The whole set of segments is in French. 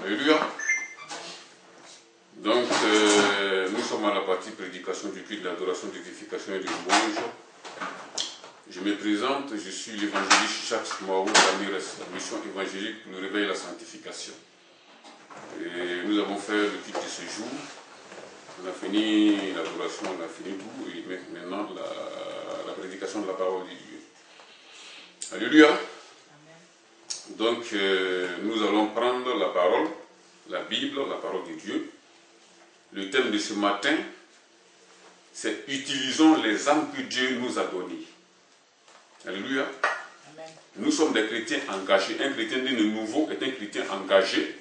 Alléluia. Donc, nous sommes à la partie prédication du culte, de l'adoration, de l'édification et de louange. Je me présente, je suis l'évangéliste Jacques Mauro Ramirez, la mission évangélique pour le réveil et la sanctification. Et nous avons fait le culte de ce jour. On a fini l'adoration, on a fini tout, et maintenant la prédication de la parole de Dieu. Alléluia. Amen. Donc, nous allons prendre la parole, la Bible, la parole de Dieu. Le thème de ce matin, c'est « Utilisons les âmes que Dieu nous a données ». Alléluia. Amen. Nous sommes des chrétiens engagés. Un chrétien né de nouveau est un chrétien engagé.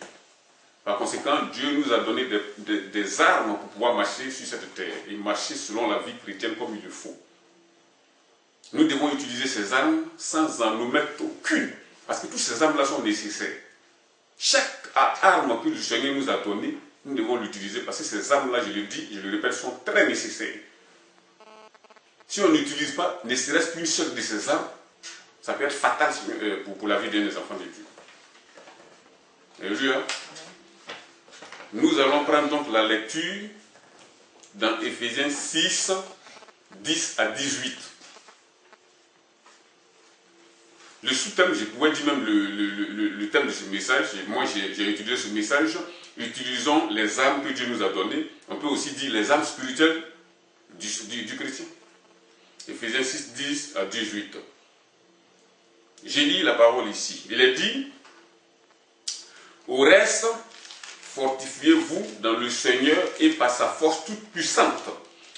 Par conséquent, Dieu nous a donné des armes pour pouvoir marcher sur cette terre et marcher selon la vie chrétienne comme il le faut. Nous devons utiliser ces armes sans en omettre aucune, parce que toutes ces armes-là sont nécessaires. Chaque arme que le Seigneur nous a donnée, nous devons l'utiliser parce que ces armes-là, je le dis, je le répète, sont très nécessaires. Si on n'utilise pas, ne serait-ce qu'une seule de ces armes, ça peut être fatal pour la vie d'un des enfants de Dieu. Alléluia. Nous allons prendre donc la lecture dans Éphésiens 6, 10 à 18. Le sous-thème, je pourrais dire même le thème de ce message, moi j'ai utilisé ce message, utilisons les armes que Dieu nous a données. On peut aussi dire les armes spirituelles du chrétien. Éphésiens 6, 10 à 18. J'ai lu la parole ici. Il est dit, au reste, fortifiez-vous dans le Seigneur et par sa force toute puissante.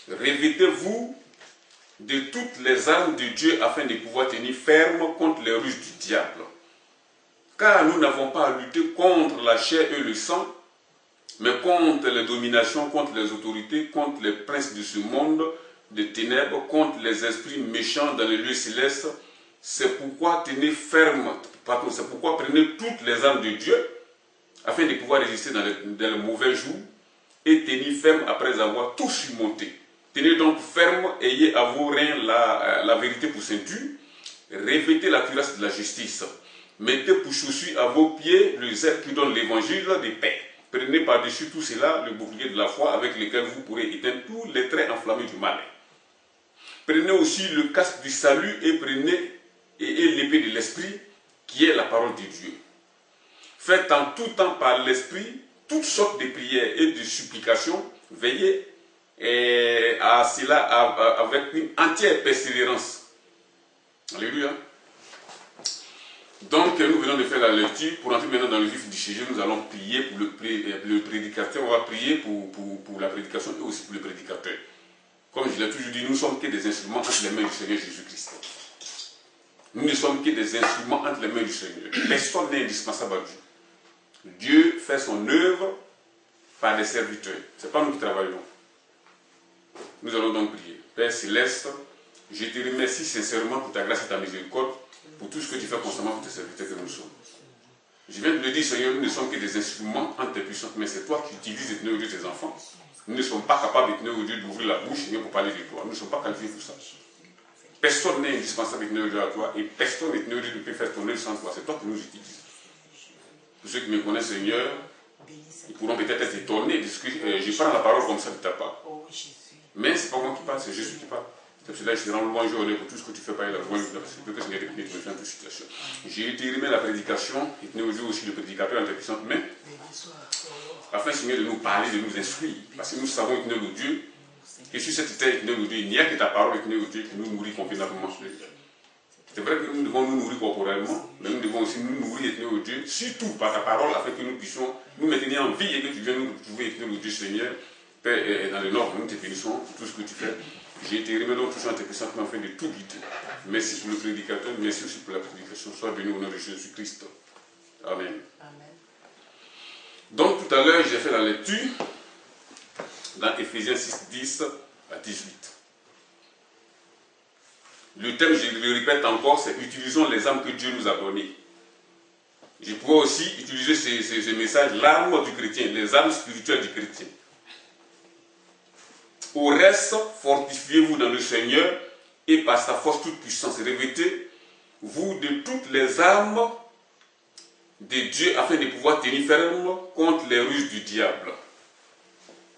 Revêtez-vous de toutes les armes de Dieu afin de pouvoir tenir ferme contre les ruses du diable. Car nous n'avons pas à lutter contre la chair et le sang, mais contre les dominations, contre les autorités, contre les princes de ce monde de ténèbres, contre les esprits méchants dans les lieux célestes. C'est pourquoi tenez ferme, c'est pourquoi prenez toutes les armes de Dieu, afin de pouvoir résister dans les mauvais jours et tenir ferme après avoir tout surmonté. Tenez donc ferme, ayez à vos reins la vérité pour ceinture, revêtez la cuirasse de la justice, mettez pour chaussure à vos pieds le zèle qui donne l'évangile de paix. Prenez par-dessus tout cela le bouclier de la foi avec lequel vous pourrez éteindre tous les traits enflammés du mal. Prenez aussi le casque du salut et prenez l'épée de l'esprit qui est la parole de Dieu. Faites en tout temps par l'esprit toutes sortes de prières et de supplications. Veillez à cela avec une entière persévérance. Alléluia. Donc nous venons de faire la lecture. Pour entrer maintenant dans le vif du sujet, nous allons prier pour le prédicateur. On va prier pour la prédication et aussi pour le prédicateur. Comme je l'ai toujours dit, nous ne sommes que des instruments entre les mains du Seigneur Jésus-Christ. Nous ne sommes que des instruments entre les mains du Seigneur. Personne n'est indispensable à Dieu. Dieu fait son œuvre par des serviteurs. Ce n'est pas nous qui travaillons. Nous allons donc prier. Père Céleste, je te remercie sincèrement pour ta grâce et ta miséricorde, pour tout ce que tu fais constamment pour tes serviteurs que nous sommes. Je viens de le dire, Seigneur, nous ne sommes que des instruments entre tes puissantes, mais c'est toi qui utilises et tenir au Dieu tes enfants. Nous ne sommes pas capables de tenir au Dieu d'ouvrir la bouche, Seigneur, pour parler de toi. Nous ne sommes pas qualifiés pour ça. Personne n'est indispensable de tenir au Dieu à toi, et personne n'est tenir au Dieu de faire ton œuvre sans toi. C'est toi qui nous utilises. Pour ceux qui me connaissent, Seigneur, ils pourront peut-être être étonnés de ce que je prends la parole comme ça de ta part. Mais ce n'est pas moi qui parle, c'est Jésus qui parle. C'est pour cela que je te rends louange et honneur pour tout ce que tu fais par la louange de la possibilité que Seigneur te bénisse dans toute situation. J'ai été remis la prédication et tenez aujourd'hui aussi le prédicateur en tes puissantes mains, afin, Seigneur, de nous parler, de nous instruire. Parce que nous savons, tenez le Dieu, que sur cette terre, tenez le Dieu, il n'y a que ta parole, tenez le Dieu, qui nous nourrit convenablement. C'est vrai que nous devons nous nourrir corporellement, mais nous devons aussi nous nourrir et tenir au Dieu, surtout par ta parole, afin que nous puissions nous maintenir en vie et que tu viennes nous trouver et tenir au Dieu, Seigneur. Père, dans le Nord, nous te bénissons pour tout ce que tu fais. J'ai été remis donc toujours en tes puissantes mains afin de tout guider. Merci pour le prédicateur, merci aussi pour la prédication. Sois béni au nom de Jésus-Christ. Amen. Amen. Donc tout à l'heure, j'ai fait la lecture dans Éphésiens 6, 10 à 18. Le thème, je le répète encore, c'est « Utilisons les armes que Dieu nous a données ». Je pourrais aussi utiliser ce message, l'arme du chrétien, les armes spirituelles du chrétien. Au reste, fortifiez-vous dans le Seigneur et par sa force toute puissance. Revêtez-vous de toutes les armes de Dieu afin de pouvoir tenir ferme contre les ruses du diable.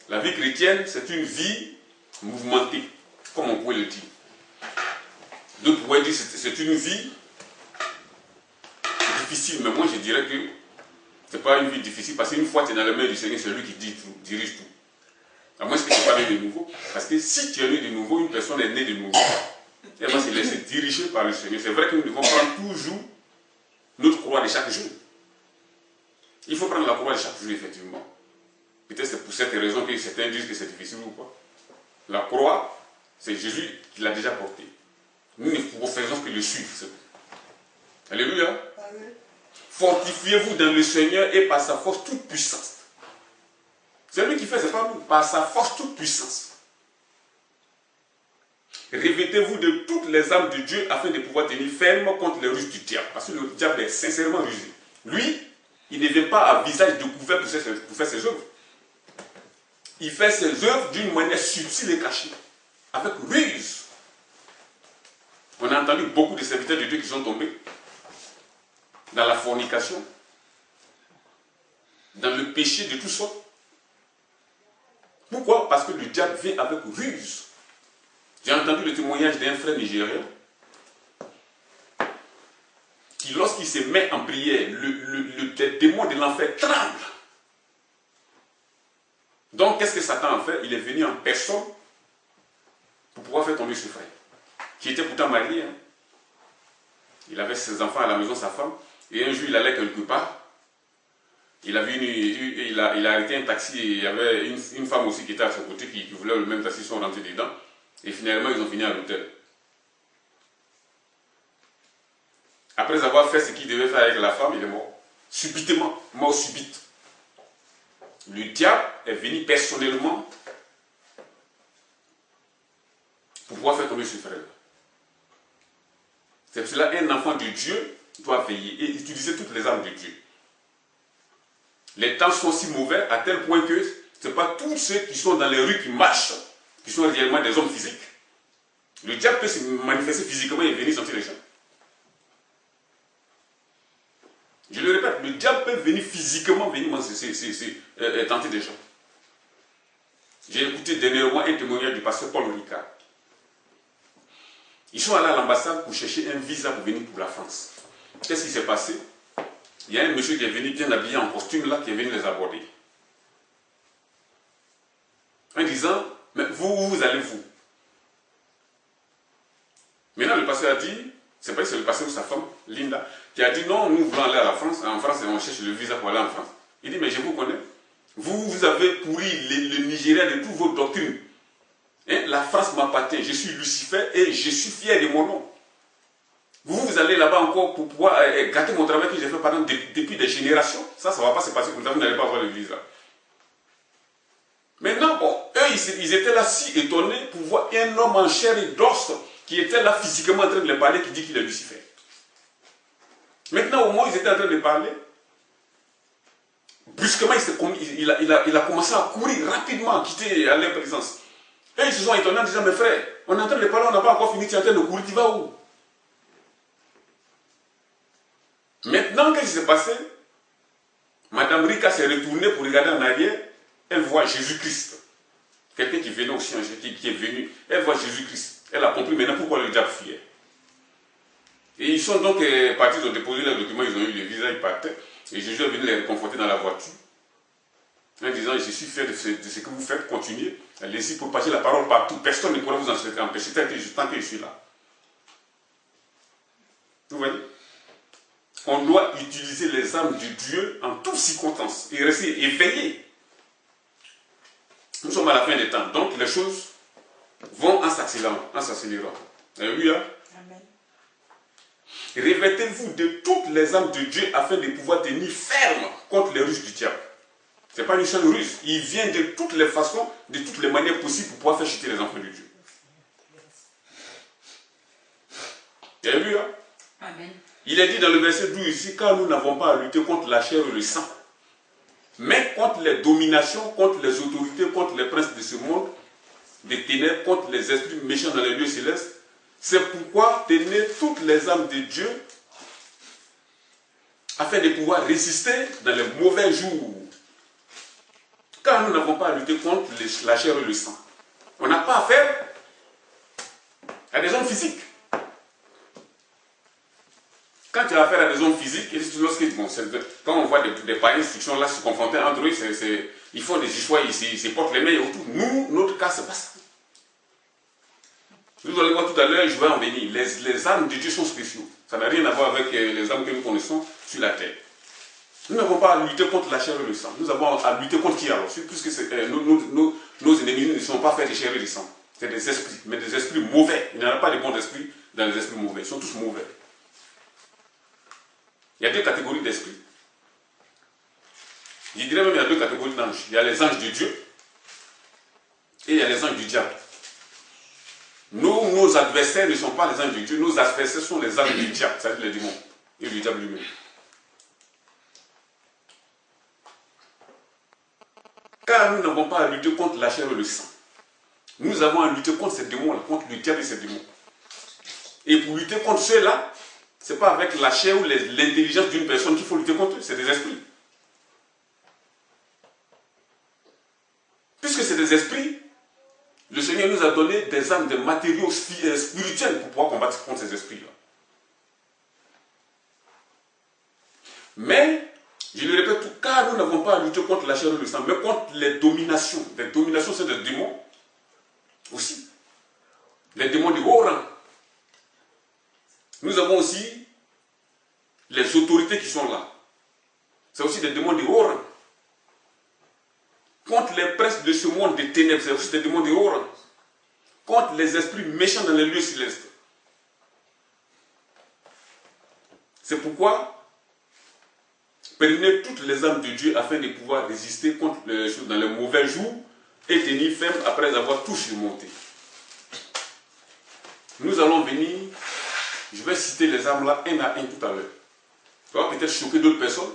La vie chrétienne, c'est une vie mouvementée, comme on pourrait le dire. D'autres pourraient dire que c'est une vie difficile, mais moi je dirais que ce n'est pas une vie difficile, parce qu'une fois que tu es dans les mains du Seigneur, c'est lui qui dirige tout. À moins que tu n'es pas né de nouveau. Parce que si tu es né de nouveau, une personne est née de nouveau. Elle va se laisser diriger par le Seigneur. C'est vrai que nous devons prendre toujours notre croix de chaque jour. Il faut prendre la croix de chaque jour, effectivement. Peut-être c'est pour cette raison que certains disent que c'est difficile ou pas. La croix, c'est Jésus qui l'a déjà portée. Nous ne faisons que le suivre. Alléluia. Fortifiez-vous dans le Seigneur et par sa force toute puissance. C'est lui qui fait, c'est pas nous. Par sa force toute puissance. Revêtez-vous de toutes les armes de Dieu afin de pouvoir tenir ferme contre les ruses du diable. Parce que le diable est sincèrement rusé. Lui, il ne vient pas à visage découvert pour faire ses œuvres. Il fait ses œuvres d'une manière subtile et cachée. Avec ruse. On a entendu beaucoup de serviteurs de Dieu qui sont tombés dans la fornication, dans le péché de toutes sortes. Pourquoi? Parce que le diable vient avec ruse. J'ai entendu le témoignage d'un frère nigérien qui, lorsqu'il se met en prière, le démon de l'enfer tremble. Donc, qu'est-ce que Satan a fait? Il est venu en personne pour pouvoir faire tomber ce frère, qui était pourtant marié. Hein. Il avait ses enfants à la maison, sa femme, et un jour, il allait quelque part. Il a arrêté un taxi, et il y avait une femme aussi qui était à son côté, qui voulait le même taxi, ils sont rentrés dedans. Et finalement, ils ont fini à l'hôtel. Après avoir fait ce qu'il devait faire avec la femme, il est mort. Subitement, mort subite. Le diable est venu personnellement pour pouvoir faire tomber ce frère. C'est pour cela qu'un enfant de Dieu doit veiller et utiliser toutes les armes de Dieu. Les temps sont si mauvais à tel point que ce n'est pas tous ceux qui sont dans les rues qui marchent qui sont réellement des hommes physiques. Le diable peut se manifester physiquement et venir sentir les gens. Je le répète, le diable peut venir physiquement tenter des gens. J'ai écouté dernièrement un témoignage du pasteur Paul Ricard. Ils sont allés à l'ambassade pour chercher un visa pour venir pour la France. Qu'est-ce qui s'est passé? Il y a un monsieur qui est venu bien habillé en costume là, qui est venu les aborder. En disant, mais vous allez vous? Maintenant le pasteur a dit, c'est pas que c'est le pasteur ou sa femme, Linda, qui a dit non, nous voulons aller à la France, en France, et on cherche le visa pour aller en France. Il dit, mais je vous connais. Vous avez pourri le Nigeria de toutes vos doctrines. Hein? La France m'appartient, je suis Lucifer et je suis fier de mon nom. Vous allez là-bas encore pour pouvoir gâter mon travail que j'ai fait depuis des générations. Ça ne va pas se passer comme ça, vous n'allez pas avoir le visa. Maintenant, bon, eux, ils étaient là si étonnés pour voir un homme en chair et d'os qui était là physiquement en train de les parler, qui dit qu'il est Lucifer. Maintenant, au moment où ils étaient en train de parler, brusquement, il a commencé à courir rapidement, à quitter à leur présence. Et ils se sont étonnés en disant, mes frères, on est en train de parler, on n'a pas encore fini, tu es en train de courir, tu vas où? Maintenant, qu'est-ce qui s'est passé? Madame Rika s'est retournée pour regarder en arrière, elle voit Jésus-Christ. Quelqu'un qui venait aussi, qui est venu, elle voit Jésus-Christ. Elle a compris maintenant pourquoi le diable fuyait. Et ils sont donc partis, ils ont déposé leurs documents, ils ont eu le visa, ils partaient. Et Jésus est venu les réconforter dans la voiture. En disant, je suis fier de ce que vous faites, continuez. Allez-y pour passer la parole partout. Personne ne pourra vous en empêcher tant que je suis là. Vous voyez? On doit utiliser les armes de Dieu en toutes circonstances et rester éveillé. Nous sommes à la fin des temps, donc les choses vont en s'accélérant. Alléluia. Amen. Revêtez-vous de toutes les armes de Dieu afin de pouvoir tenir ferme contre les ruses du diable. Ce n'est pas une seule ruse. Il vient de toutes les façons, de toutes les manières possibles pour pouvoir faire chuter les enfants de Dieu. Alléluia. Amen. Il est dit dans le verset 12 ici, car nous n'avons pas à lutter contre la chair et le sang, mais contre les dominations, contre les autorités, contre les princes de ce monde, des ténèbres, contre les esprits méchants dans les lieux célestes. C'est pourquoi tenez toutes les armes de Dieu afin de pouvoir résister dans les mauvais jours. Car nous n'avons pas à lutter contre la chair et le sang. On n'a pas affaire à des hommes physiques. Quand tu as affaire à des hommes physiques, et quand on voit des païens qui sont là se confronter entre eux, ils font des histoires, ils se portent les mains et autour. Nous, notre cas, c'est pas ça. Vous allez voir tout à l'heure, je vais en venir. Les armes de Dieu sont spéciaux. Ça n'a rien à voir avec les armes que nous connaissons sur la terre. Nous n'avons pas à lutter contre la chair et le sang. Nous avons à lutter contre qui alors? Puisque nos ennemis ne sont pas faits de chair et de sang. C'est des esprits, mais des esprits mauvais. Il n'y en a pas de bons esprits dans les esprits mauvais. Ils sont tous mauvais. Il y a deux catégories d'esprits. Je dirais même qu'il y a deux catégories d'anges. Il y a les anges de Dieu et il y a les anges du diable. Nos adversaires ne sont pas les anges de Dieu. Nos adversaires sont les anges du diable, c'est-à-dire les démons et le diable lui-même. Car nous n'avons pas à lutter contre la chair et le sang. Nous avons à lutter contre ces démons-là, contre le diable et ces démons. Et pour lutter contre ceux-là, ce n'est pas avec la chair ou l'intelligence d'une personne qu'il faut lutter contre eux, c'est des esprits. Puisque c'est des esprits, le Seigneur nous a donné des armes, des matériaux spirituels pour pouvoir combattre contre ces esprits-là. Mais, je le répète, car nous n'avons pas à lutter contre la chair et le sang, mais contre les dominations. Les dominations, c'est des démons aussi. Les démons de haut rang. Nous avons aussi les autorités qui sont là. C'est aussi des démons de haut rang. Contre les princes de ce monde des ténèbres, c'est aussi des démons de haut rang. Contre les esprits méchants dans les lieux célestes. C'est pourquoi prenez toutes les armes de Dieu afin de pouvoir résister contre les choses dans les mauvais jours et tenir ferme après avoir tout surmonté. Nous allons venir, je vais citer les armes là un à un tout à l'heure. Ça va peut-être choquer d'autres personnes,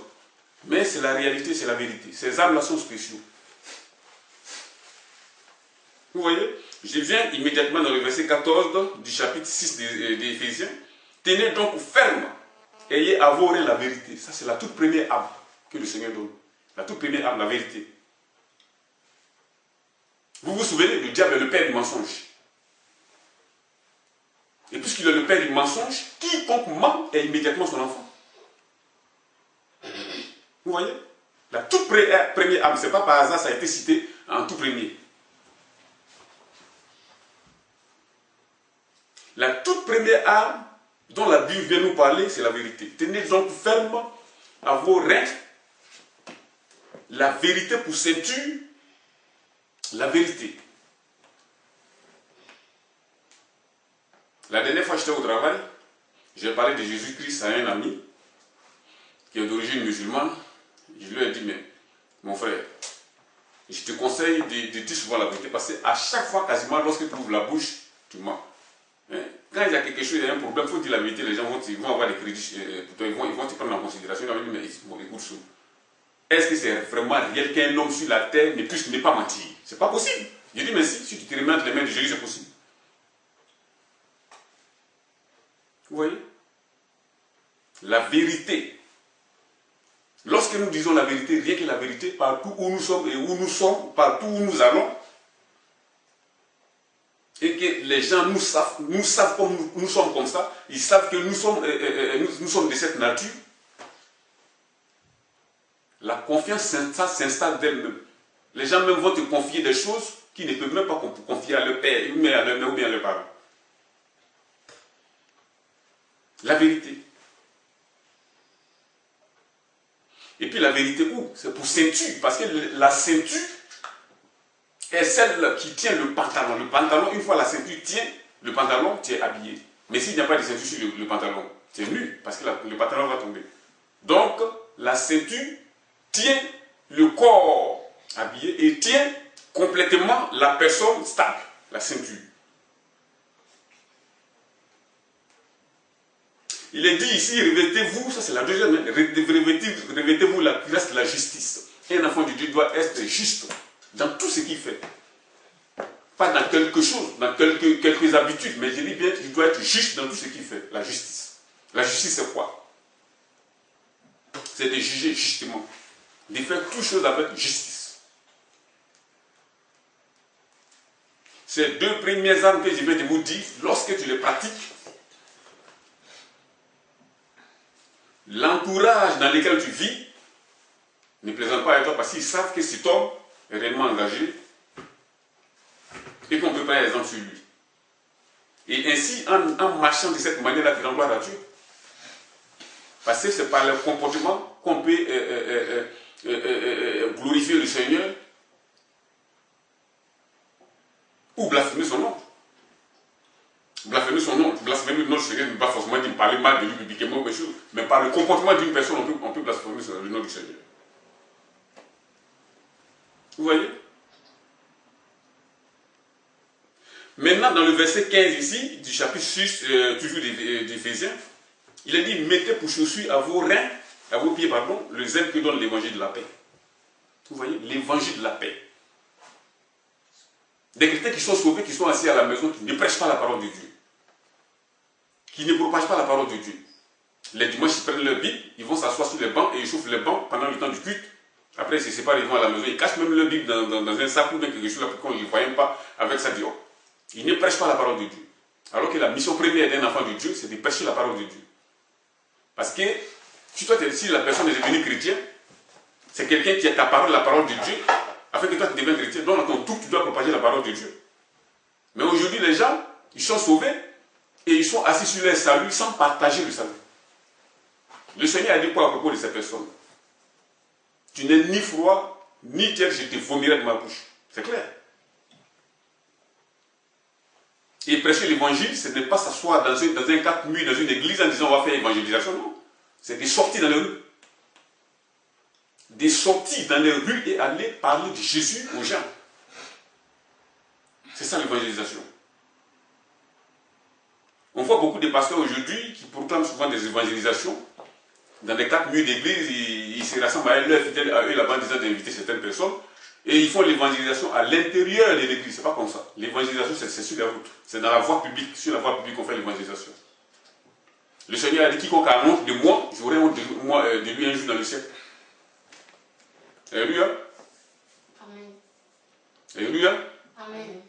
mais c'est la réalité, c'est la vérité. Ces armes là sont spéciaux. Vous voyez, je viens immédiatement dans le verset 14 du chapitre 6 d'Éphésiens. Tenez donc ferme, ayez à vos reins la vérité. Ça, c'est la toute première arme que le Seigneur donne. La toute première arme, la vérité. Vous vous souvenez, le diable est le père du mensonge. Et puisqu'il est le père du mensonge, quiconque ment est immédiatement son enfant. Vous voyez? La toute première arme, ce n'est pas par hasard, ça a été cité en tout premier. La toute première arme dont la Bible vient nous parler, c'est la vérité. Tenez donc ferme à vos reins la vérité pour ceinture, la vérité. La dernière fois que j'étais au travail, j'ai parlé de Jésus-Christ à un ami qui est d'origine musulmane. Je lui ai dit, mais mon frère, je te conseille de dire souvent la vérité parce qu'à chaque fois, quasiment, lorsque tu ouvres la bouche, tu mens. Hein? Quand il y a quelque chose, il y a un problème, il faut dire la vérité, les gens vont avoir des crédits pour toi, ils vont te prendre en considération. Ils vont dire, mais bon, écoute, est-ce que c'est vraiment réel qu'un homme sur la terre ne puisse ne pas mentir? C'est pas possible. Je dis, mais si tu te remets entre les mains de Jésus, c'est possible. Vous voyez? La vérité. Lorsque nous disons la vérité, rien que la vérité, partout où nous sommes et où nous sommes, partout où nous allons, et que les gens nous savent comme nous sommes comme ça, ils savent que nous sommes de cette nature, la confiance s'installe d'elle-même. Les gens même vont te confier des choses qu'ils ne peuvent même pas confier à leur père, ou bien à leur mère, ou bien à leurs parents. La vérité. Et puis la vérité où? C'est pour ceinture, parce que la ceinture est celle qui tient le pantalon. Le pantalon, une fois la ceinture tient, le pantalon, tu es habillé. Mais s'il n'y a pas de ceinture sur le pantalon, tu es nu, parce que le pantalon va tomber. Donc, la ceinture tient le corps habillé et tient complètement la personne stable, la ceinture. Il est dit ici, revêtez-vous, ça c'est la deuxième, revêtez-vous la cuirasse de la justice. Un enfant de Dieu doit être juste dans tout ce qu'il fait. Pas dans quelque chose, dans quelques habitudes, mais je dis bien qu'il doit être juste dans tout ce qu'il fait, la justice. La justice c'est quoi? c'est de juger justement, de faire toutes choses avec justice. Ces deux premières armes que je vais vous dire, lorsque tu les pratiques, l'entourage dans lequel tu vis ne plaisante pas à toi parce qu'ils savent que cet homme est réellement engagé et qu'on peut prendre exemple sur lui. Et ainsi, en marchant de cette manière-là, tu rends gloire à Dieu. Parce que c'est par le comportement qu'on peut glorifier le Seigneur ou blasphémer son nom. Blasphémer son nom, blasphémer le nom du Seigneur ne veut pas forcément dire parler mal de lui publiquement, mais par le comportement d'une personne, on peut blasphémer le nom du Seigneur. Vous voyez? Maintenant, dans le verset 15 ici, du chapitre 6, toujours d'Éphésiens, il est dit, mettez pour chaussure à vos reins, à vos pieds, pardon, le zèle que donne l'évangile de la paix. Vous voyez, l'évangile de la paix. Des chrétiens qui sont sauvés, qui sont assis à la maison, qui ne prêchent pas la parole de Dieu. Qui ne propagent pas la parole de Dieu. Les dimanches, ils prennent leur Bible, ils vont s'asseoir sur les bancs et ils chauffent les bancs pendant le temps du culte. Après, ils se séparent, ils vont à la maison, ils cachent même leur Bible dans un sac ou dans quelque chose pour qu'on ne les voit même pas avec ça dehors. Ils ne prêchent pas la parole de Dieu. Alors que la mission première d'un enfant de Dieu, c'est de prêcher la parole de Dieu. Parce que si la personne est devenue chrétienne, c'est quelqu'un qui t'apparent la parole de Dieu, afin que toi tu deviennes chrétien. Donc, dans ton tout, tu dois propager la parole de Dieu. Mais aujourd'hui, les gens, ils sont sauvés et ils sont assis sur leur salut sans partager le salut. Le Seigneur a dit quoi à propos de ces personnes? Tu n'es ni froid, ni tiède, je te vomirai de ma bouche. C'est clair. Et prêcher l'évangile, ce n'est pas s'asseoir dans un cadre mûr, dans une église en disant on va faire évangélisation, non. C'est des sorties dans les rues. Des sorties dans les rues et aller parler de Jésus aux gens. C'est ça l'évangélisation. On voit beaucoup de pasteurs aujourd'hui qui proclament souvent des évangélisations. Dans des cadres mûrs d'église, ils se rassemblent à leur fidèles à eux là-bas en disant d'inviter certaines personnes. Et ils font l'évangélisation à l'intérieur de l'église. C'est pas comme ça. L'évangélisation, c'est sur la route. C'est dans la voie publique. Sur la voie publique qu'on fait l'évangélisation. Le Seigneur a dit, quiconque a honte de moi, j'aurai honte de lui un jour dans le ciel. Alléluia. Amen. Alléluia. Amen.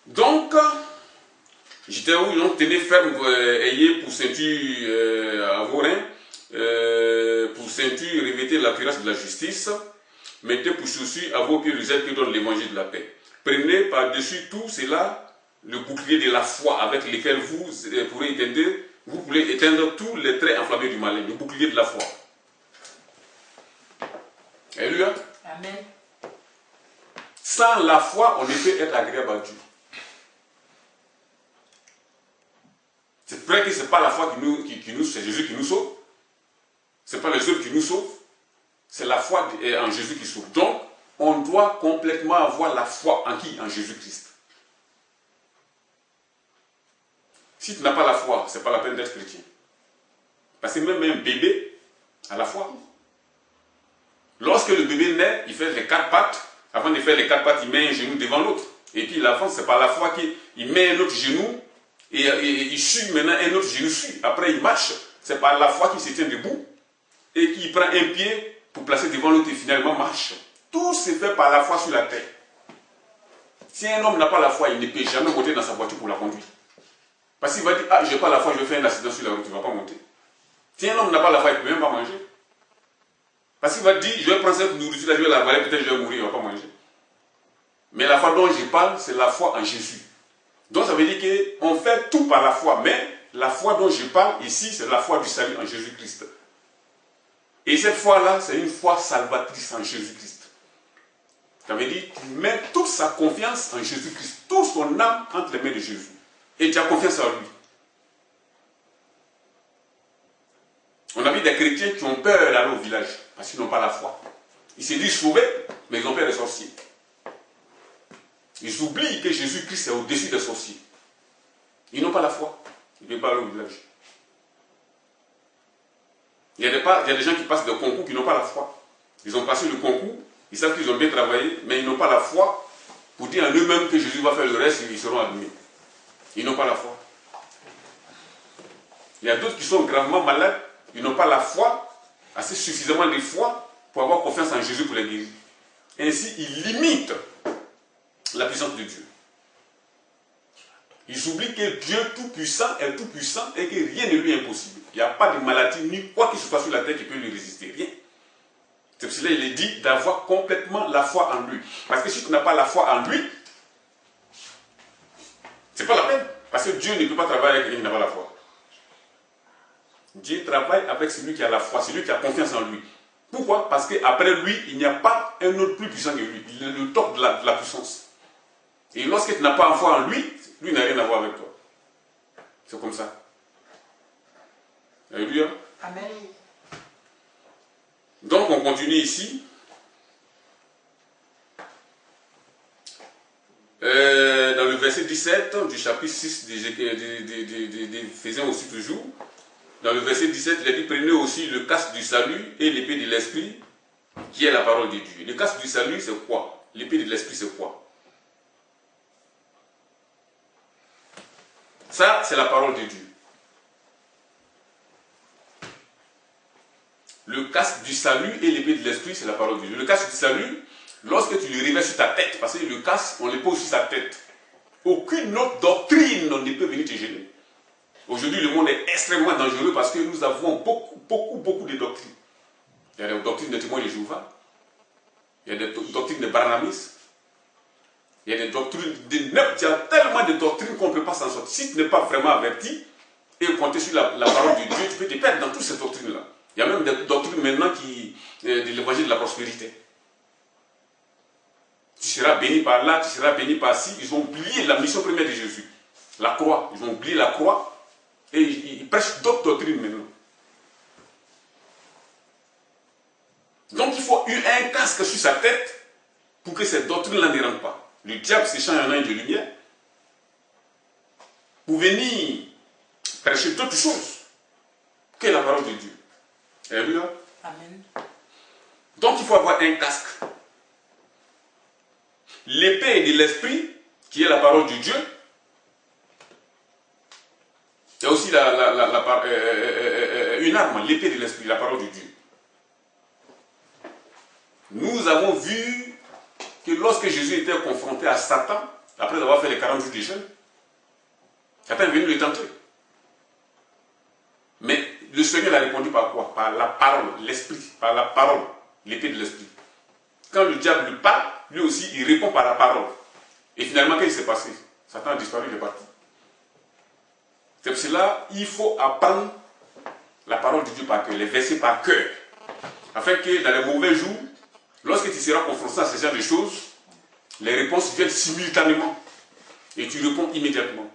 Donc, j'étais où? Donc, tenez ferme, ayez pour ceinture à vos reins. Pour ceinture, revêtez la cuirasse de la justice, mettez pour chaussure à vos pieds le zèle que donne l'évangile de la paix. Prenez par-dessus tout cela le bouclier de la foi avec lequel vous pourrez éteindre tous les traits enflammés du malin, le bouclier de la foi. Alléluia. Amen. Sans la foi, on ne peut être agréable à Dieu. C'est vrai que ce n'est pas la foi c'est Jésus qui nous sauve. Ce n'est pas les œuvres qui nous sauvent, c'est la foi en Jésus qui sauve. Donc, on doit complètement avoir la foi en qui? En Jésus-Christ. Si tu n'as pas la foi, ce n'est pas la peine d'être chrétien. Parce que même un bébé a la foi. Lorsque le bébé naît, il fait les 4 pattes. Avant de faire les 4 pattes, il met un genou devant l'autre. Et puis l'enfant, c'est par la foi qu'il met un autre genou et il suit maintenant un autre genou suit. Après, il marche. C'est par la foi qu'il se tient debout. Et qui prend un pied pour placer devant l'autre et finalement marche. Tout se fait par la foi sur la terre. Si un homme n'a pas la foi, il ne peut jamais monter dans sa voiture pour la conduire. Parce qu'il va dire, ah, je n'ai pas la foi, je vais faire un accident sur la route, il ne va pas monter. Si un homme n'a pas la foi, il ne peut même pas manger. Parce qu'il va dire, je vais prendre cette nourriture-là, je vais la avaler, peut-être je vais mourir, il ne va pas manger. Mais la foi dont je parle, c'est la foi en Jésus. Donc ça veut dire qu'on fait tout par la foi, mais la foi dont je parle ici, c'est la foi du salut en Jésus-Christ. Et cette foi-là, c'est une foi salvatrice en Jésus-Christ. Ça veut dire qu'il met toute sa confiance en Jésus-Christ, toute son âme entre les mains de Jésus. Et tu as confiance en lui. On a vu des chrétiens qui ont peur d'aller au village, parce qu'ils n'ont pas la foi. Ils se disent sauvés, mais ils ont peur des sorciers. Ils oublient que Jésus-Christ est au-dessus des sorciers. Ils n'ont pas la foi. Ils ne peuvent pas aller au village. Il y a des gens qui passent des concours qui n'ont pas la foi. Ils ont passé le concours, ils savent qu'ils ont bien travaillé, mais ils n'ont pas la foi pour dire en eux-mêmes que Jésus va faire le reste et ils seront admis. Ils n'ont pas la foi. Il y a d'autres qui sont gravement malades, ils n'ont pas la foi, assez suffisamment de foi pour avoir confiance en Jésus pour les guérir. Ainsi, ils limitent la puissance de Dieu. Ils oublient que Dieu tout-puissant est tout-puissant et que rien ne lui est impossible. Il n'y a pas de maladie ni quoi qu'il se passe sur la terre qui peut lui résister. Rien. C'est pour cela qu'il est dit d'avoir complètement la foi en lui. Parce que si tu n'as pas la foi en lui, c'est pas la peine. Parce que Dieu ne peut pas travailler avec quelqu'un qui n'a pas la foi. Dieu travaille avec celui qui a la foi, celui qui a confiance en lui. Pourquoi? Parce qu'après lui, il n'y a pas un autre plus puissant que lui. Il est le top de la puissance. Et lorsque tu n'as pas foi en lui, lui n'a rien à voir avec toi. C'est comme ça. Alléluia. Amen. Donc on continue ici. Dans le verset 17 du chapitre 6 d'Éphésiens aussi toujours. Dans le verset 17, il a dit, prenez aussi le casque du salut et l'épée de l'esprit, qui est la parole de Dieu. Le casque du salut, c'est quoi? L'épée de l'esprit, c'est quoi? Ça, c'est la parole de Dieu. Le casque du salut et l'épée de l'esprit, c'est la parole de Dieu. Le casque du salut, lorsque tu le revêts sur ta tête, parce que le casque, on le pose sur sa tête, aucune autre doctrine ne peut venir te gêner. Aujourd'hui, le monde est extrêmement dangereux parce que nous avons beaucoup de doctrines. Il y a des doctrines de témoins de Jéhovah, il y a des doctrines de Barnamis, il y a des doctrines de Neuf, il y a tellement de doctrines qu'on ne peut pas s'en sortir. Si tu n'es pas vraiment averti et compter sur la parole de Dieu, tu peux te perdre dans toutes ces doctrines-là. Il y a même des doctrines maintenant de l'évangile de la prospérité. Tu seras béni par là, tu seras béni par ci. Ils ont oublié la mission première de Jésus. La croix. Ils ont oublié la croix. Et ils prêchent d'autres doctrines maintenant. Donc il faut un casque sur sa tête pour que cette doctrine-là ne rentre pas. Le diable s'échange en ange de lumière pour venir prêcher d'autres choses que la parole de Dieu. Alléluia. Amen. Donc il faut avoir un casque. L'épée de l'esprit, qui est la parole de Dieu. Il y a aussi une arme, l'épée de l'esprit, la parole de Dieu. Nous avons vu que lorsque Jésus était confronté à Satan, après avoir fait les 40 jours de jeûne, Satan est venu le tenter. Mais le Seigneur a répondu par quoi? Par la parole, l'esprit, par la parole, l'épée de l'esprit. Quand le diable lui parle, lui aussi, il répond par la parole. Et finalement, qu'est-ce qui s'est passé? Satan a disparu, il est parti. C'est pour cela qu'il faut apprendre la parole de Dieu par cœur, les versets par cœur. Afin que dans les mauvais jours, lorsque tu seras confronté à ce genre de choses, les réponses viennent simultanément. Et tu réponds immédiatement.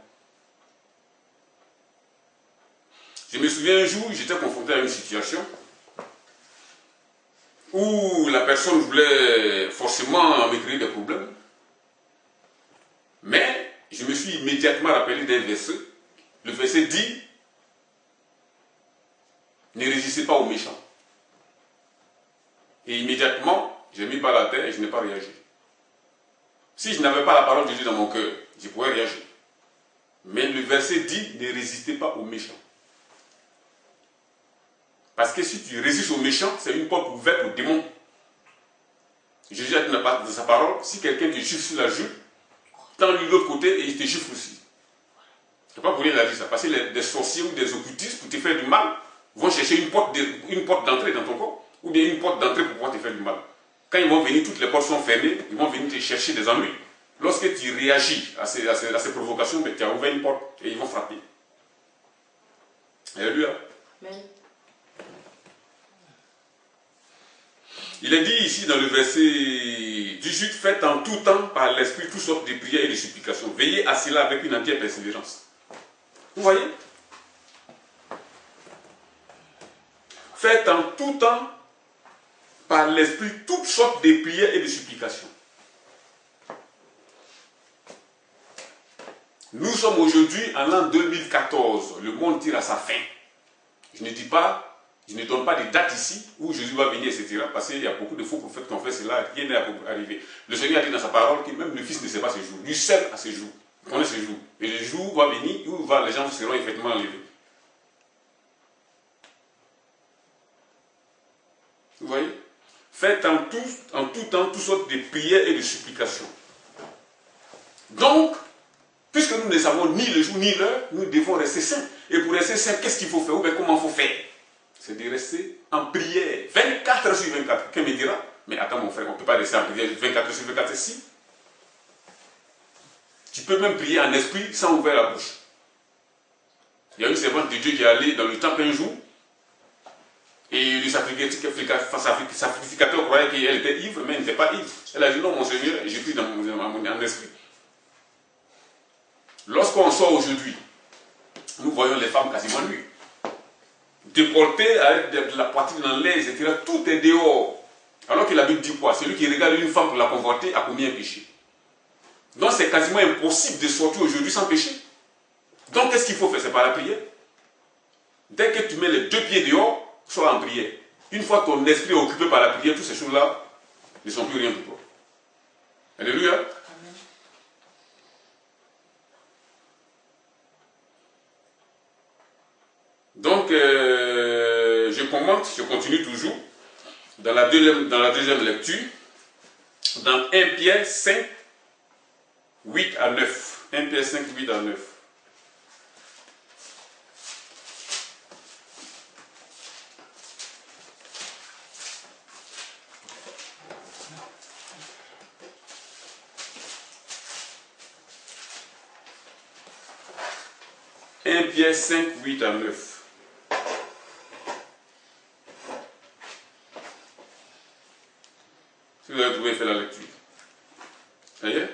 Je me souviens un jour, j'étais confronté à une situation où la personne voulait forcément me créer des problèmes. Mais je me suis immédiatement rappelé d'un verset. Le verset dit, ne résistez pas aux méchants. Et immédiatement, j'ai mis par la terre et je n'ai pas réagi. Si je n'avais pas la parole de Dieu dans mon cœur, je pourrais réagir. Mais le verset dit, ne résistez pas aux méchants. Parce que si tu résistes aux méchants, c'est une porte ouverte aux démons. Jésus a dit dans sa parole, si quelqu'un te gifle sur la joue, tends-lui de l'autre côté et il te gifle aussi. C'est pas pour rien qu'il a dit ça. Parce que des sorciers ou des occultistes, pour te faire du mal, vont chercher une porte d'entrée dans ton corps, ou bien une porte d'entrée pour pouvoir te faire du mal. Quand ils vont venir, toutes les portes sont fermées, ils vont venir te chercher des ennuis. Lorsque tu réagis à ces provocations, tu as ouvert une porte et ils vont frapper. Alléluia. Amen. Il est dit ici dans le verset 18, faites en tout temps par l'Esprit toutes sortes de prières et de supplications. Veillez à cela avec une entière persévérance. Vous voyez? Faites en tout temps par l'Esprit toutes sortes de prières et de supplications. Nous sommes aujourd'hui en l'an 2014. Le monde tire à sa fin. Je ne dis pas, je ne donne pas de date ici où Jésus va venir, etc. Parce qu'il y a beaucoup de faux prophètes qui ont fait cela, rien n'est arrivé. Le Seigneur a dit dans sa parole que même le Fils ne sait pas ce jour. Lui seul a ce jour. Il connaît ce jour. Et le jour va venir où les gens seront effectivement enlevés. Vous voyez? Faites en tout temps toutes sortes de prières et de supplications. Donc, puisque nous ne savons ni le jour ni l'heure, nous devons rester saints. Et pour rester saints, qu'est-ce qu'il faut faire? Ou bien comment il faut faire? C'est de rester en prière 24 heures sur 24. Quelqu'un me dira, mais attends mon frère, on ne peut pas rester en prière 24 heures sur 24, si. Tu peux même prier en esprit sans ouvrir la bouche. Il y a une servante de Dieu qui est allée dans le temple un jour, et le sacrificateur croyait qu'elle était ivre, mais elle n'était pas ivre. Elle a dit non, mon Seigneur, j'ai pris en esprit. Lorsqu'on sort aujourd'hui, nous voyons les femmes quasiment nues, déportées avec de la poitrine en l'air, etc. Tout est dehors. Alors que la Bible dit quoi? Celui qui regarde une femme pour la convoiter a commis un péché. Donc c'est quasiment impossible de sortir aujourd'hui sans péché. Donc qu'est-ce qu'il faut faire? C'est par la prière. Dès que tu mets les deux pieds dehors, sois en prière. Une fois ton esprit est occupé par la prière, toutes ces choses-là ne sont plus rien pour toi. Alléluia. Amen. Donc, je commente, je continue toujours dans la deuxième lecture, dans 1 Pierre 5, 8 à 9. 1 Pierre 5, 8 à 9. Pierre 5, 8 à 9. Si vous avez trouvé, faites la lecture. Ça y est?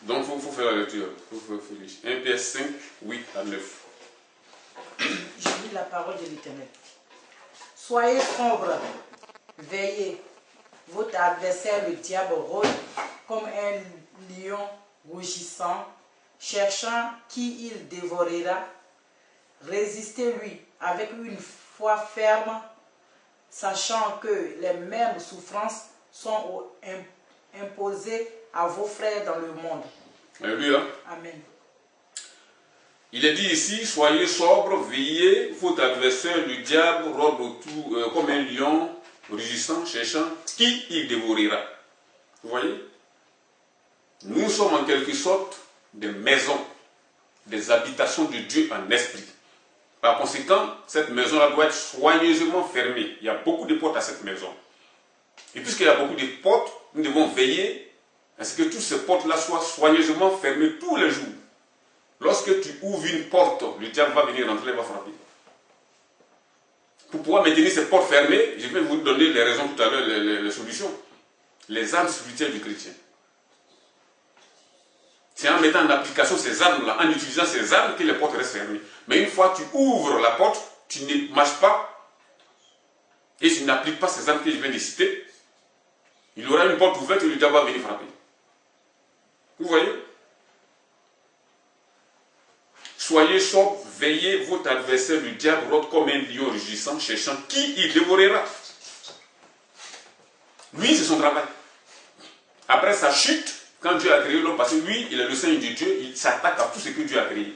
Donc, il faut faire la lecture. 1 Pierre 5, 8 à 9. Je lis la parole de l'Éternel. Soyez sombres, veillez. Votre adversaire, le diable, rôde comme un lion rougissant, cherchant qui il dévorera. Résistez-lui avec une foi ferme, sachant que les mêmes souffrances sont imposées à vos frères dans le monde. Alléluia. Amen. Il est dit ici, soyez sobres, veillez, votre adversaire, le diable, rôde autour comme un lion, rugissant, cherchant qui il dévorera. Vous voyez? Nous sommes en quelque sorte des maisons, des habitations de Dieu en esprit. Par conséquent, cette maison-là doit être soigneusement fermée. Il y a beaucoup de portes à cette maison. Et puisqu'il y a beaucoup de portes, nous devons veiller à ce que toutes ces portes-là soient soigneusement fermées tous les jours. Lorsque tu ouvres une porte, le diable va venir rentrer et va frapper. Pour pouvoir maintenir ces portes fermées, je vais vous donner les raisons tout à l'heure, les solutions. Les armes spirituelles du chrétien. C'est en mettant en application ces armes-là, en utilisant ces armes, que les portes restent fermées. Mais une fois que tu ouvres la porte, tu ne marches pas et tu n'appliques pas ces armes que je viens de citer, il y aura une porte ouverte et le diable va venir frapper. Vous voyez? Soyez sobres, veillez, votre adversaire, le diable, rôde comme un lion rugissant, cherchant qui il dévorera. Lui, c'est son travail. Après sa chute, quand Dieu a créé l'homme, parce que lui, il est le Seigneur de Dieu, il s'attaque à tout ce que Dieu a créé.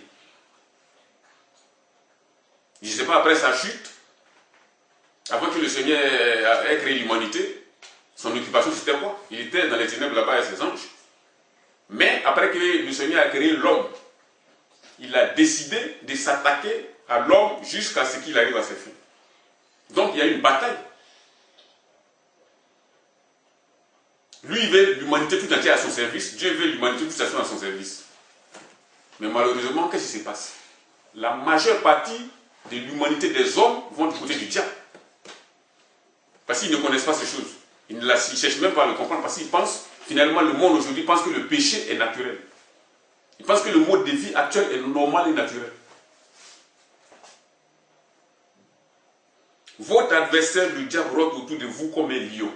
Je ne sais pas, après sa chute, avant que le Seigneur ait créé l'humanité, son occupation c'était quoi? Il était dans les ténèbres là-bas avec ses anges. Mais après que le Seigneur a créé l'homme, il a décidé de s'attaquer à l'homme jusqu'à ce qu'il arrive à ses fins. Donc il y a une bataille. Lui, il veut l'humanité tout entière à son service. Dieu veut l'humanité tout entière à son service. Mais malheureusement, qu'est-ce qui se passe? La majeure partie de l'humanité des hommes vont du côté du diable. Parce qu'ils ne connaissent pas ces choses. Ils ne cherchent même pas à le comprendre parce qu'ils pensent, finalement, le monde aujourd'hui pense que le péché est naturel. Ils pensent que le mode de vie actuel est normal et naturel. Votre adversaire, le diable, rôde autour de vous comme un lion.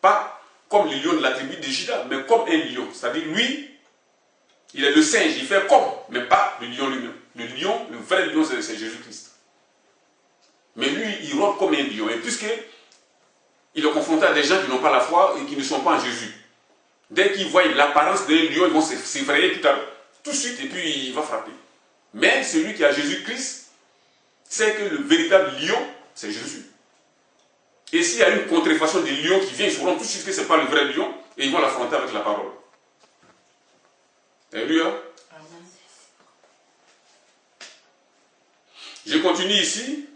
Pas comme le lion de la tribu de Juda, mais comme un lion. C'est-à-dire, lui, il est le singe, il fait comme, mais pas le lion lui-même. Le lion, le vrai lion, c'est Jésus-Christ. Mais lui, il rôde comme un lion. Et puisqu'il est confronté à des gens qui n'ont pas la foi et qui ne sont pas en Jésus, dès qu'ils voient l'apparence d'un lion, ils vont s'effrayer tout de suite, et puis il va frapper. Mais celui qui a Jésus-Christ sait que le véritable lion, c'est Jésus. Et s'il y a une contrefaçon du lion qui vient, ils sauront tout de suite que ce n'est pas le vrai lion et ils vont l'affronter avec la parole. Alléluia. Amen. Je continue ici.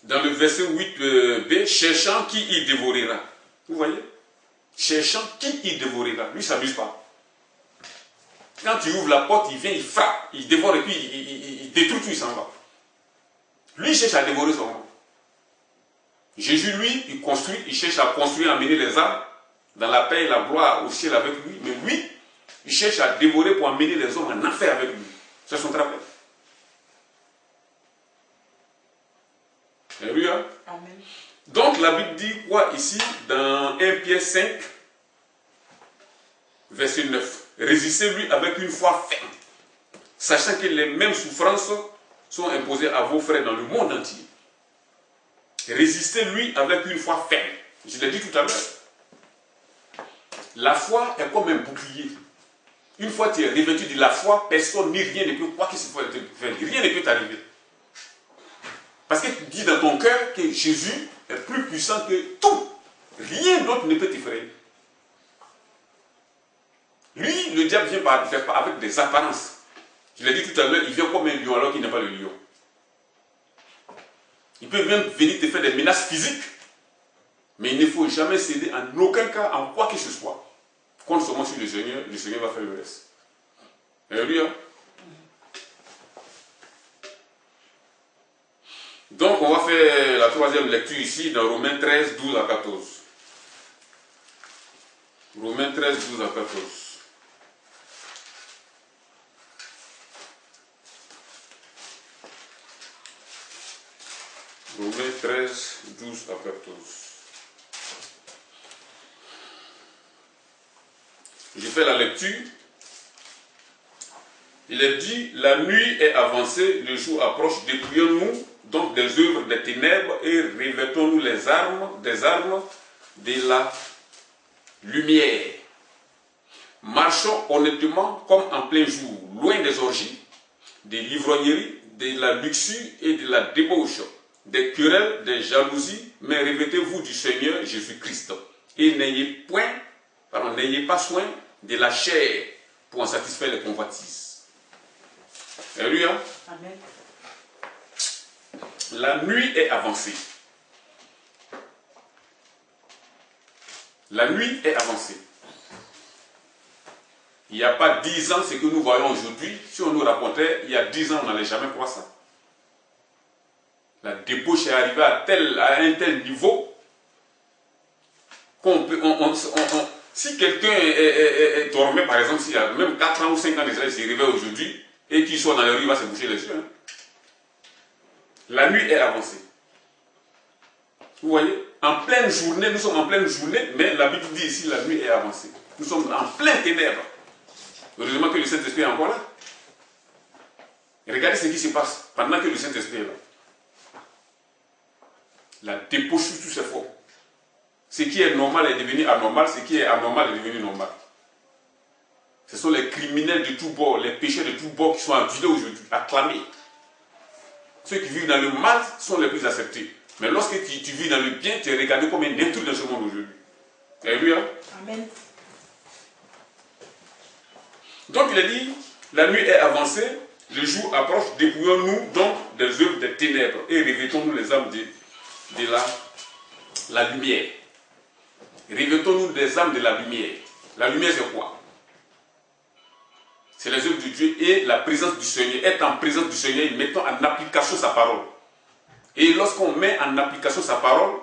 Dans le verset 8b, cherchant qui y dévorera. Vous voyez? Cherchant qui y dévorera. Lui, il ne s'amuse pas. Quand tu ouvres la porte, il vient, il frappe, il dévore et puis il détruit tout, il s'en va. Lui, il cherche à dévorer son monde. Jésus, lui, il construit, il cherche à construire, à amener les âmes dans la paix et la gloire au ciel avec lui. Mais lui, il cherche à dévorer pour amener les hommes en enfer avec lui. C'est son travail. Alléluia. Amen. Donc la Bible dit quoi ici dans 1 Pierre 5, verset 9. Résistez-lui avec une foi ferme, sachant que les mêmes souffrances sont imposées à vos frères dans le monde entier. Résistez-lui avec une foi ferme. Je l'ai dit tout à l'heure. La foi est comme un bouclier. Une fois que tu es revêtu de la foi, personne ni rien ne peut, quoi que ce soit, rien ne peut t'arriver. Parce que tu dis dans ton cœur que Jésus est plus puissant que tout. Rien d'autre ne peut t'effrayer. Lui, le diable vient avec des apparences. Je l'ai dit tout à l'heure, il vient comme un lion alors qu'il n'est pas le lion. Il peut même venir te faire des menaces physiques. Mais il ne faut jamais céder en aucun cas, en quoi que ce soit. Compte seulement sur le Seigneur va faire le reste. Alléluia. Donc, on va faire la troisième lecture ici dans Romains 13, 12 à 14. Romains 13, 12 à 14. Romains 13, 12 à 14. Je fais la lecture. Il est dit, la nuit est avancée, le jour approche, dépouillons-nous donc des œuvres des ténèbres et revêtons-nous des armes de la lumière. Marchons honnêtement comme en plein jour, loin des orgies, des livrogneries, de la luxure et de la débauche, des querelles, des jalousies, mais revêtez-vous du Seigneur Jésus-Christ et n'ayez pas soin de la chair pour en satisfaire les convoitises. Alléluia. Amen. La nuit est avancée. La nuit est avancée. Il n'y a pas 10 ans ce que nous voyons aujourd'hui. Si on nous racontait, il y a 10 ans, on n'allait jamais croire ça. La débauche est arrivée à un tel niveau qu'on peut... si quelqu'un dormait, par exemple, s'il y a même 4 ans ou 5 ans déjà, il s'est réveillé aujourd'hui, et qu'il soit dans la rue, il va se boucher les yeux. Hein. La nuit est avancée. Vous voyez, en pleine journée, nous sommes en pleine journée, mais la Bible dit ici, la nuit est avancée. Nous sommes en plein ténèbres. Heureusement que le Saint-Esprit est encore là. Et regardez ce qui se passe pendant que le Saint-Esprit est là. La débauche sous tous ses formes. Ce qui est normal est devenu anormal, ce qui est anormal est devenu normal. Ce sont les criminels de tous bords, les pécheurs de tous bords qui sont adulés aujourd'hui, acclamés. Ceux qui vivent dans le mal sont les plus acceptés. Mais lorsque tu vis dans le bien, tu es regardé comme un intrus dans ce monde aujourd'hui. Alléluia. Amen. Donc il a dit, la nuit est avancée, le jour approche, dépouillons-nous donc des œuvres des ténèbres et revêtons-nous les âmes de la lumière. Revêtons-nous des âmes de la lumière. La lumière c'est quoi? C'est les œuvres de Dieu et la présence du Seigneur. Être en présence du Seigneur, mettons en application sa parole. Et lorsqu'on met en application sa parole,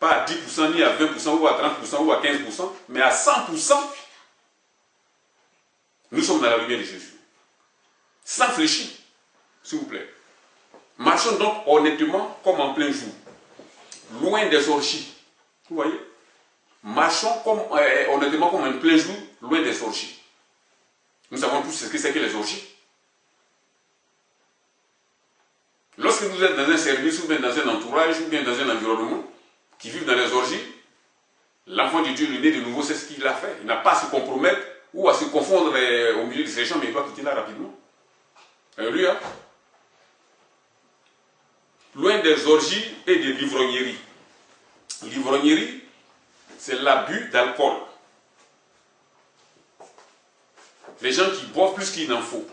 pas à 10%, ni à 20%, ou à 30%, ou à 15%, mais à 100%, nous sommes dans la lumière de Jésus. Sans fléchir, s'il vous plaît. Marchons donc honnêtement comme en plein jour. Loin des orgies. Vous voyez? Marchons honnêtement comme en plein jour, loin des orgies. Nous savons tous ce que c'est que les orgies. Lorsque vous êtes dans un service, ou bien dans un entourage, ou bien dans un environnement qui vit dans les orgies, l'enfant de Dieu, le né de nouveau, c'est ce qu'il a fait. Il n'a pas à se compromettre ou à se confondre au milieu de ces gens, mais il doit quitter là rapidement. Alléluia. loin des orgies et des l'ivrognerie. L'ivrognerie, c'est l'abus d'alcool. Les gens qui boivent plus qu'il n'en faut.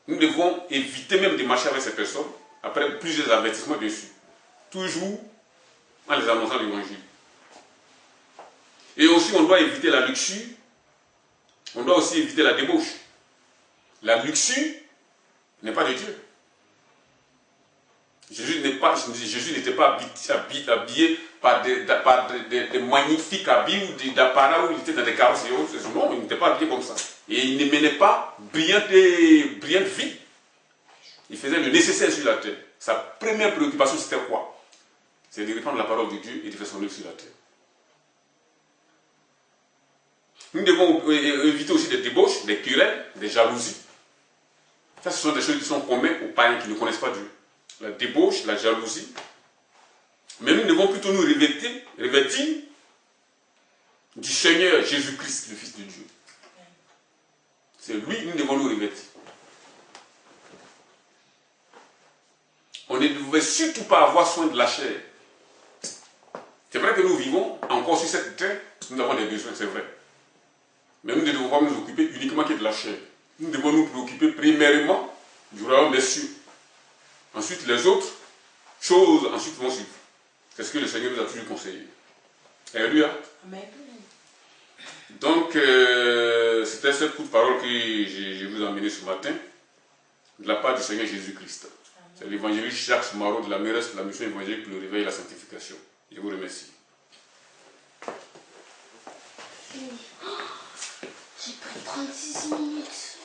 Nous devons éviter même de marcher avec ces personnes, après plusieurs avertissements dessus. Toujours en les annonçant l'évangile. Et aussi, on doit éviter la luxure. On doit aussi éviter la débauche. La luxure n'est pas de Dieu. Jésus n'était pas habillé par des magnifiques habits ou d'appareils où il était dans des carrosses et autres. Non, il n'était pas habillé comme ça. Et il ne menait pas brillante vie. Il faisait le nécessaire sur la terre. Sa première préoccupation, c'était quoi? C'est de reprendre la parole de Dieu et de faire son œuvre sur la terre. Nous devons éviter aussi des débauches, des querelles, des jalousies. Ça, ce sont des choses qui sont communes aux païens qui ne connaissent pas Dieu. La débauche, la jalousie. Mais nous devons plutôt nous revêtir du Seigneur Jésus-Christ, le Fils de Dieu. C'est lui que nous devons nous revêtir. On ne devait surtout pas avoir soin de la chair. C'est vrai que nous vivons encore sur cette terre, nous avons des besoins, c'est vrai. Mais nous ne devons pas nous occuper uniquement que de la chair. Nous devons nous préoccuper primairement du royaume des cieux. Ensuite, les autres choses ensuite vont suivre. C'est ce que le Seigneur nous a toujours conseillé. Alléluia. Amen. Donc, c'était cette courte parole que je vous ai emmenée ce matin, de la part du Seigneur Jésus-Christ. C'est l'évangéliste Jacques Marot de la mairesse de la mission évangélique pour le réveil et la sanctification. Je vous remercie. J'ai pris 36 minutes.